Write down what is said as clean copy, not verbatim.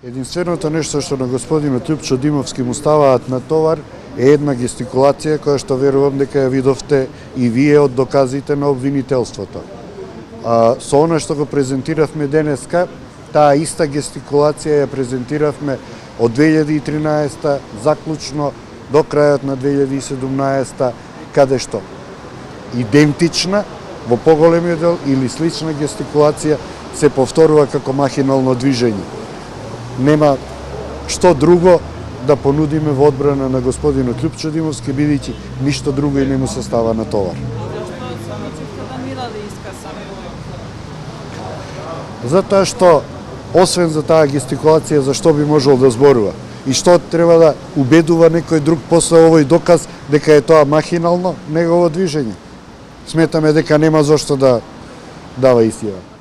Единственото нешто што на господинот Љупчо Димовски му ставаат на товар е една гестикулација која што верувам дека ја видовте и вие од доказите на обвинителството. Со она што го презентиравме денеска, таа иста гестикулација ја презентиравме од 2013 заклучно до крајот на 2017, каде што идентична во поголемиот дел или слична гестикулација се повторува како махинално движење. Нема што друго да понудиме во одбрана на господинот Љупчо Димовски, бидејќи ништо друго и не му се става на товар. Затоа што, освен за таа гестикулација, за што би можел да зборува? И што треба да убедува некој друг после овој доказ дека е тоа махинално негово движење? Сметаме дека нема зошто да дава изјава.